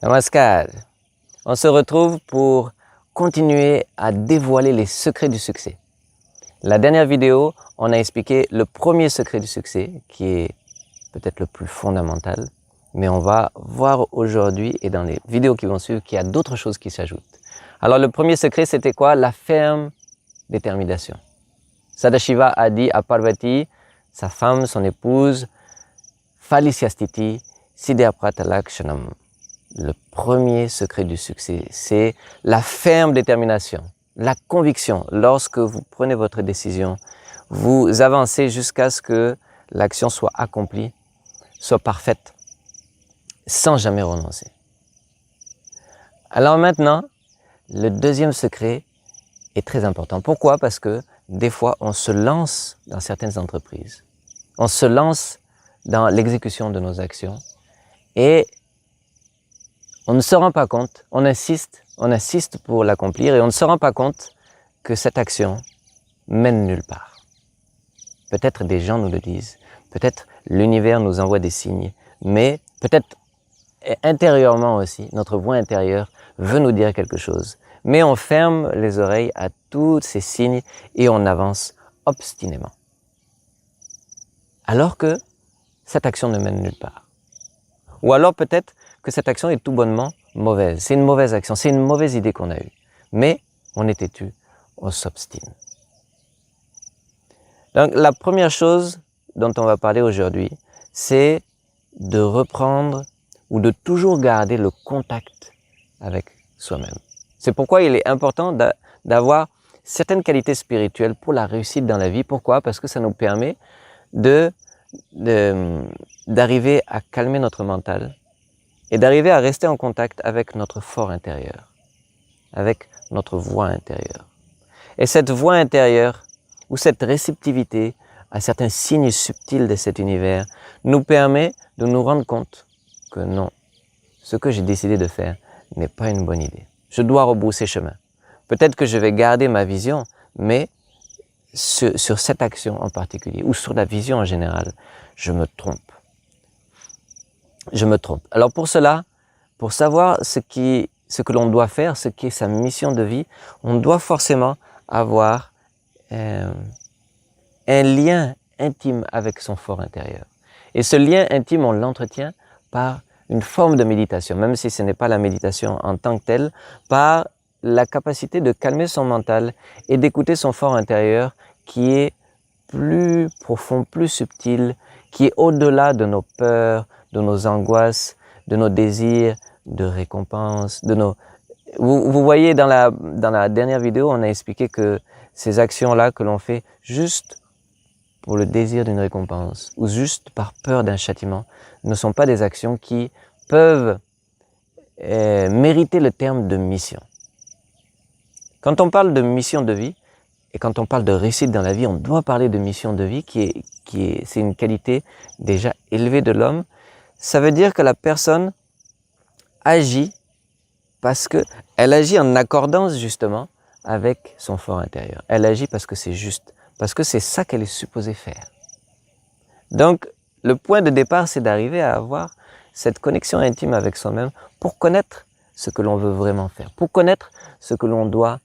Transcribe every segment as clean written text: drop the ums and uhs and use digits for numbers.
Namaskar. On se retrouve pour continuer à dévoiler les secrets du succès. La dernière vidéo, on a expliqué le premier secret du succès, qui est peut-être le plus fondamental, mais on va voir aujourd'hui et dans les vidéos qui vont suivre qu'il y a d'autres choses qui s'ajoutent. Alors le premier secret, c'était quoi? La ferme détermination. Sadashiva a dit à Parvati, sa femme, son épouse, Falisyastiti Siddhaprata-lakshanam. Le premier secret du succès, c'est la ferme détermination, la conviction. Lorsque vous prenez votre décision, vous avancez jusqu'à ce que l'action soit accomplie, soit parfaite, sans jamais renoncer. Alors maintenant, le deuxième secret est très important. Pourquoi? Parce que des fois, on se lance dans certaines entreprises. On se lance dans l'exécution de nos actions et on ne se rend pas compte, on insiste pour l'accomplir et on ne se rend pas compte que cette action mène nulle part. Peut-être des gens nous le disent, peut-être l'univers nous envoie des signes, mais peut-être intérieurement aussi, notre voix intérieure veut nous dire quelque chose. Mais on ferme les oreilles à tous ces signes et on avance obstinément. Alors que cette action ne mène nulle part. Ou alors peut-être que cette action est tout bonnement mauvaise. C'est une mauvaise action, c'est une mauvaise idée qu'on a eue. Mais on est têtu, on s'obstine. Donc la première chose dont on va parler aujourd'hui, c'est de reprendre ou de toujours garder le contact avec soi-même. C'est pourquoi il est important d'avoir certaines qualités spirituelles pour la réussite dans la vie. Pourquoi? Parce que ça nous permet d'arriver à calmer notre mental et d'arriver à rester en contact avec notre fort intérieur, avec notre voix intérieure. Et cette voix intérieure, ou cette réceptivité à certains signes subtils de cet univers, nous permet de nous rendre compte que non, ce que j'ai décidé de faire n'est pas une bonne idée. Je dois rebrousser chemin. Peut-être que je vais garder ma vision, mais sur cette action en particulier, ou sur la vision en général, je me trompe. Je me trompe. Alors pour cela, pour savoir ce que l'on doit faire, ce qui est sa mission de vie, on doit forcément avoir un lien intime avec son fort intérieur. Et ce lien intime, on l'entretient par une forme de méditation, même si ce n'est pas la méditation en tant que telle, par la capacité de calmer son mental et d'écouter son fort intérieur qui est plus profond, plus subtil, qui est au-delà de nos peurs, de nos angoisses, de nos désirs de récompense, de nos... Vous voyez dans la dernière vidéo, on a expliqué que ces actions-là que l'on fait juste pour le désir d'une récompense ou juste par peur d'un châtiment ne sont pas des actions qui peuvent mériter le terme de mission. Quand on parle de mission de vie et quand on parle de réussite dans la vie, on doit parler de mission de vie c'est une qualité déjà élevée de l'homme. Ça veut dire que la personne agit parce qu'elle agit en accordance justement avec son fort intérieur. Elle agit parce que c'est juste, parce que c'est ça qu'elle est supposée faire. Donc, le point de départ, c'est d'arriver à avoir cette connexion intime avec soi-même pour connaître ce que l'on veut vraiment faire, pour connaître ce que l'on doit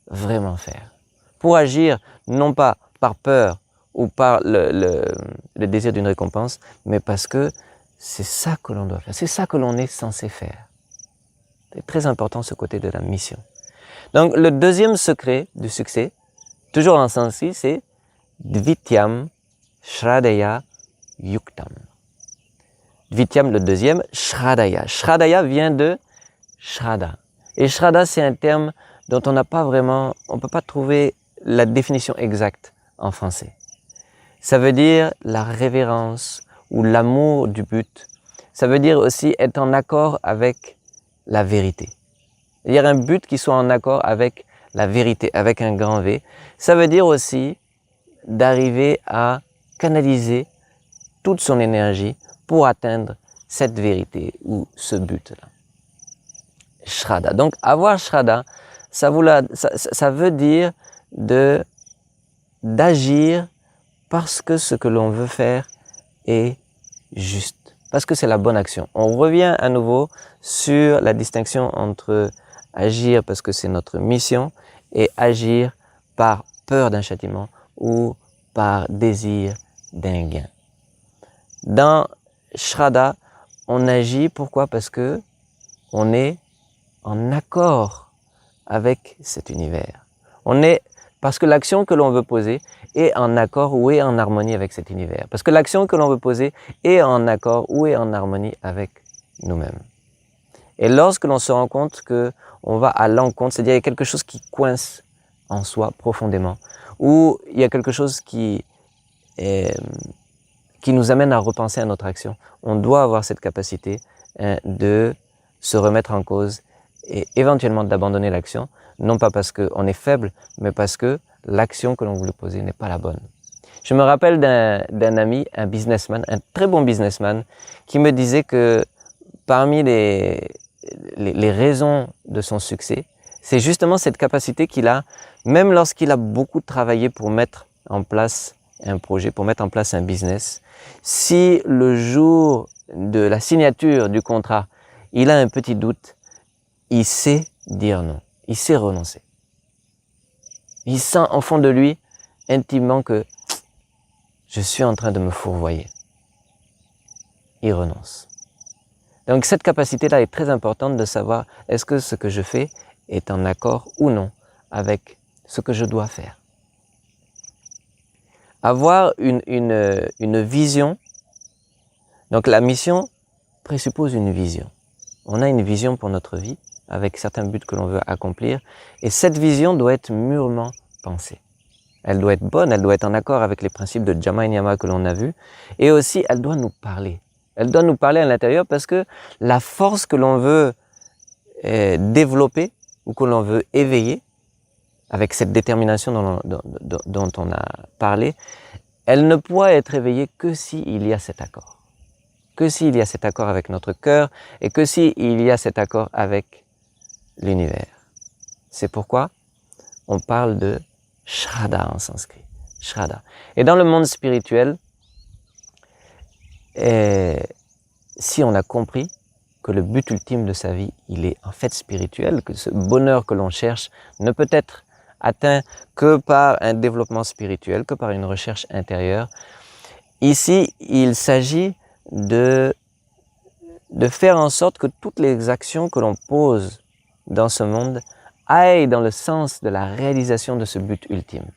vraiment faire, pour agir non pas par peur ou par le désir d'une récompense, mais parce que c'est ça que l'on doit faire, c'est ça que l'on est censé faire. C'est très important ce côté de la mission. Donc le deuxième secret du succès, toujours en sanskrit, c'est Dvityam Shradaya Yuktam. Dvityam, le deuxième, Shradaya. Shradaya vient de Shraddha. Et Shraddha, c'est un terme dont on n'a pas vraiment, on ne peut pas trouver la définition exacte en français. Ça veut dire la révérence ou l'amour du but. Ça veut dire aussi être en accord avec la vérité. C'est-à-dire un but qui soit en accord avec la vérité, avec un grand V. Ça veut dire aussi d'arriver à canaliser toute son énergie pour atteindre cette vérité ou ce but-là. Shraddha. Donc avoir Shraddha, ça veut dire d'agir parce que ce que l'on veut faire est juste. parce que c'est la bonne action. On revient à nouveau sur la distinction entre agir parce que c'est notre mission et agir par peur d'un châtiment ou par désir d'un gain. Dans Shraddha, on agit, pourquoi? Parce que on est en accord avec cet univers. Parce que l'action que l'on veut poser est en accord ou est en harmonie avec cet univers. Parce que l'action que l'on veut poser est en accord ou est en harmonie avec nous-mêmes. Et lorsque l'on se rend compte qu'on va à l'encontre, c'est-à-dire il y a quelque chose qui coince en soi profondément, ou il y a quelque chose qui nous amène à repenser à notre action, on doit avoir cette capacité de se remettre en cause et éventuellement d'abandonner l'action, non pas parce qu'on est faible, mais parce que l'action que l'on voulait poser n'est pas la bonne. Je me rappelle d'un ami, un businessman, un très bon businessman, qui me disait que parmi les raisons de son succès, c'est justement cette capacité qu'il a, même lorsqu'il a beaucoup travaillé pour mettre en place un projet, pour mettre en place un business, si le jour de la signature du contrat, il a un petit doute, il sait dire non, il sait renoncer. Il sent au fond de lui, intimement, que je suis en train de me fourvoyer. Il renonce. Donc cette capacité-là est très importante de savoir est-ce que ce que je fais est en accord ou non avec ce que je dois faire. Avoir une vision, donc la mission présuppose une vision. On a une vision pour notre vie, avec certains buts que l'on veut accomplir, et cette vision doit être mûrement pensée. Elle doit être bonne, elle doit être en accord avec les principes de Jama et Niyama que l'on a vus, et aussi elle doit nous parler. Elle doit nous parler à l'intérieur parce que la force que l'on veut développer ou que l'on veut éveiller, avec cette détermination dont on a parlé, elle ne pourra être éveillée que s'il y a cet accord. Que s'il y a cet accord avec notre cœur et que s'il y a cet accord avec l'univers. C'est pourquoi on parle de Shraddha en sanskrit. Shraddha. Et dans le monde spirituel, si on a compris que le but ultime de sa vie, il est en fait spirituel, que ce bonheur que l'on cherche ne peut être atteint que par un développement spirituel, que par une recherche intérieure. Ici, il s'agit de faire en sorte que toutes les actions que l'on pose dans ce monde aillent dans le sens de la réalisation de ce but ultime.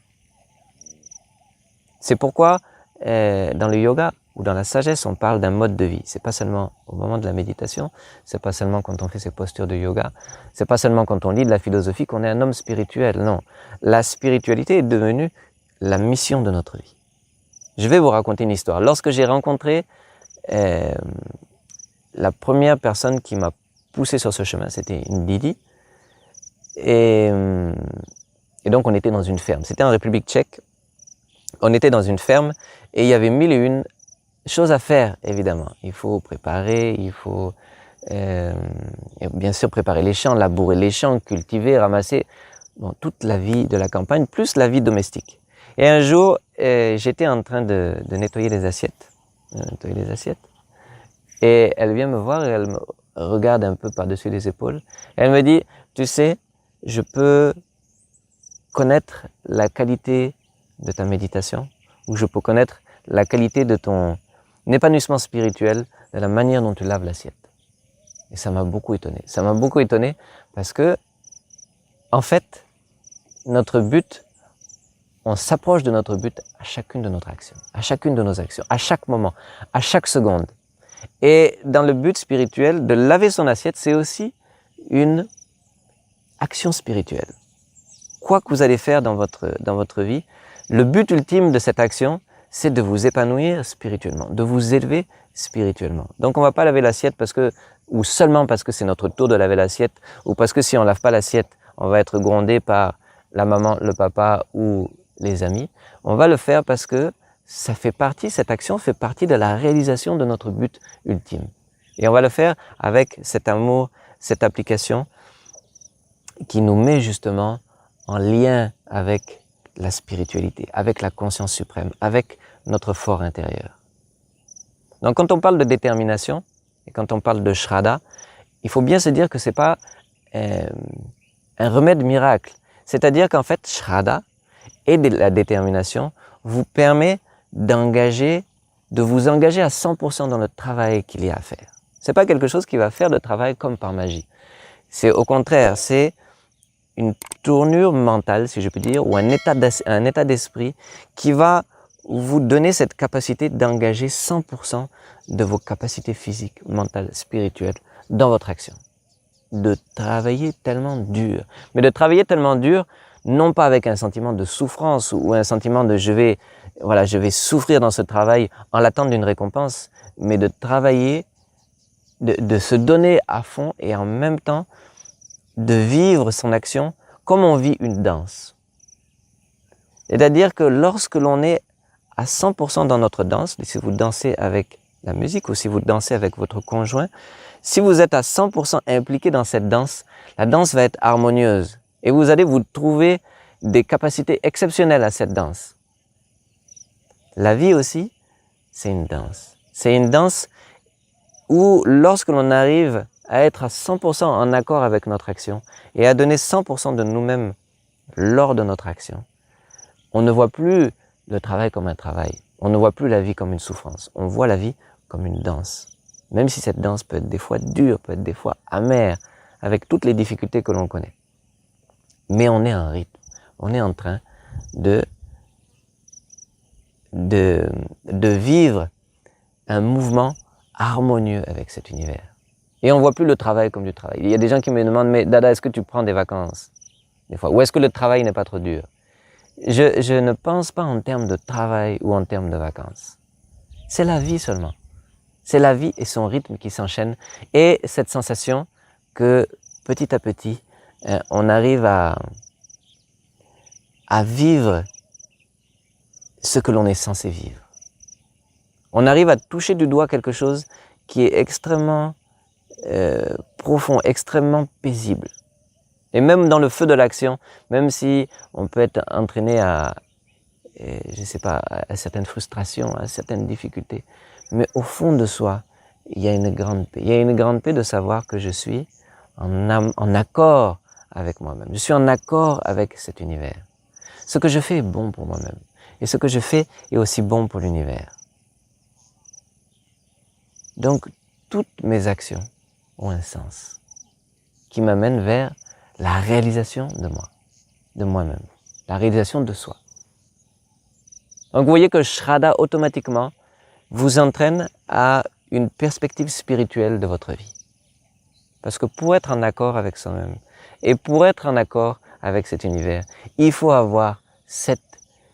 C'est pourquoi dans le yoga ou dans la sagesse, on parle d'un mode de vie. C'est pas seulement au moment de la méditation, c'est pas seulement quand on fait ses postures de yoga, c'est pas seulement quand on lit de la philosophie qu'on est un homme spirituel. Non, la spiritualité est devenue la mission de notre vie. Je vais vous raconter une histoire. Lorsque j'ai rencontré la première personne qui m'a poussé sur ce chemin, c'était une Didi. Et donc on était dans une ferme. C'était en République tchèque. On était dans une ferme et il y avait 1001 choses à faire, évidemment. Il faut préparer, il faut bien sûr préparer les champs, labourer les champs, cultiver, ramasser. Bon, toute la vie de la campagne, plus la vie domestique. Et un jour, j'étais en train de nettoyer les assiettes. Et elle vient me voir et elle me regarde un peu par-dessus les épaules. Et elle me dit, tu sais, je peux connaître la qualité de ta méditation, ou je peux connaître la qualité de ton épanouissement spirituel, de la manière dont tu laves l'assiette. Et ça m'a beaucoup étonné. Ça m'a beaucoup étonné parce que, en fait, notre but, on s'approche de notre but à chacune de notre action, à chacune de nos actions, à chaque moment, à chaque seconde. Et dans le but spirituel, de laver son assiette, c'est aussi une action spirituelle. Quoi que vous allez faire dans votre vie, le but ultime de cette action, c'est de vous épanouir spirituellement, de vous élever spirituellement. Donc on ne va pas laver l'assiette ou seulement parce que c'est notre tour de laver l'assiette, ou parce que si on ne lave pas l'assiette, on va être grondé par la maman, le papa ou les amis. On va le faire parce que cette action fait partie de la réalisation de notre but ultime. Et on va le faire avec cet amour, cette application qui nous met justement en lien avec la spiritualité, avec la conscience suprême, avec notre fort intérieur. Donc quand on parle de détermination, et quand on parle de Shraddha, il faut bien se dire que ce n'est pas un remède miracle. C'est-à-dire qu'en fait, Shraddha et la détermination vous permet de vous engager à 100% dans le travail qu'il y a à faire. Ce n'est pas quelque chose qui va faire le travail comme par magie. C'est au contraire, c'est une tournure mentale, si je puis dire, ou un état d'esprit qui va vous donner cette capacité d'engager 100% de vos capacités physiques, mentales, spirituelles dans votre action. De travailler tellement dur. Mais de travailler tellement dur, non pas avec un sentiment de souffrance ou un sentiment de je vais souffrir dans ce travail en l'attente d'une récompense, mais de travailler, de se donner à fond et en même temps de vivre son action comme on vit une danse. C'est-à-dire que lorsque l'on est à 100% dans notre danse, si vous dansez avec la musique ou si vous dansez avec votre conjoint, si vous êtes à 100% impliqué dans cette danse, la danse va être harmonieuse et vous allez vous trouver des capacités exceptionnelles à cette danse. La vie aussi, c'est une danse. C'est une danse où lorsque l'on arrive à être à 100% en accord avec notre action et à donner 100% de nous-mêmes lors de notre action, on ne voit plus le travail comme un travail. On ne voit plus la vie comme une souffrance. On voit la vie comme une danse. Même si cette danse peut être des fois dure, peut être des fois amère, avec toutes les difficultés que l'on connaît. Mais on est en rythme. On est en train de vivre un mouvement harmonieux avec cet univers. Et on ne voit plus le travail comme du travail. Il y a des gens qui me demandent, mais Dada, est-ce que tu prends des vacances des fois? Ou est-ce que le travail n'est pas trop dur? Je ne pense pas en termes de travail ou en termes de vacances. C'est la vie seulement. C'est la vie et son rythme qui s'enchaînent. Et cette sensation que petit à petit, on arrive à vivre ce que l'on est censé vivre. On arrive à toucher du doigt quelque chose qui est extrêmement profond, extrêmement paisible. Et même dans le feu de l'action, même si on peut être entraîné à certaines frustrations, à certaines difficultés, mais au fond de soi, il y a une grande paix. Il y a une grande paix de savoir que je suis en accord avec moi-même. Je suis en accord avec cet univers. Ce que je fais est bon pour moi-même. Et ce que je fais est aussi bon pour l'univers. Donc, toutes mes actions ont un sens qui m'amène vers la réalisation de moi, de moi-même, la réalisation de soi. Donc, vous voyez que Shraddha, automatiquement, vous entraîne à une perspective spirituelle de votre vie. Parce que pour être en accord avec soi-même et pour être en accord avec cet univers, il faut avoir ce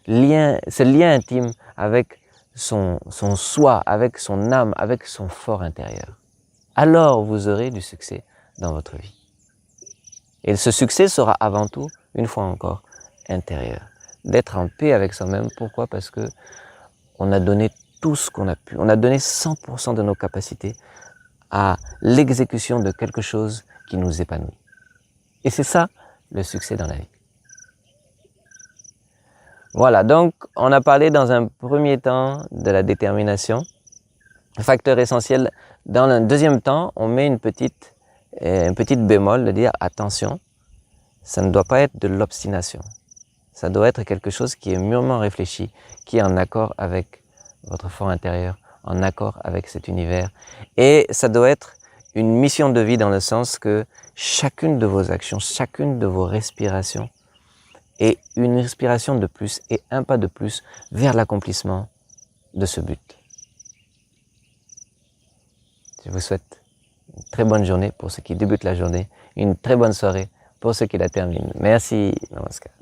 lien intime avec son soi, avec son âme, avec son fort intérieur. Alors vous aurez du succès dans votre vie. Et ce succès sera avant tout, une fois encore, intérieur. D'être en paix avec soi-même. Pourquoi? Parce que on a donné tout ce qu'on a pu. On a donné 100% de nos capacités à l'exécution de quelque chose qui nous épanouit. Et c'est ça, le succès dans la vie. Voilà, donc on a parlé dans un premier temps de la détermination, facteur essentiel. Dans un deuxième temps, on met une petite bémol de dire attention, ça ne doit pas être de l'obstination. Ça doit être quelque chose qui est mûrement réfléchi, qui est en accord avec votre fort intérieur, en accord avec cet univers. Et ça doit être une mission de vie dans le sens que chacune de vos actions, chacune de vos respirations est une respiration de plus et un pas de plus vers l'accomplissement de ce but. Je vous souhaite une très bonne journée pour ceux qui débutent la journée, une très bonne soirée pour ceux qui la terminent. Merci, namaskar.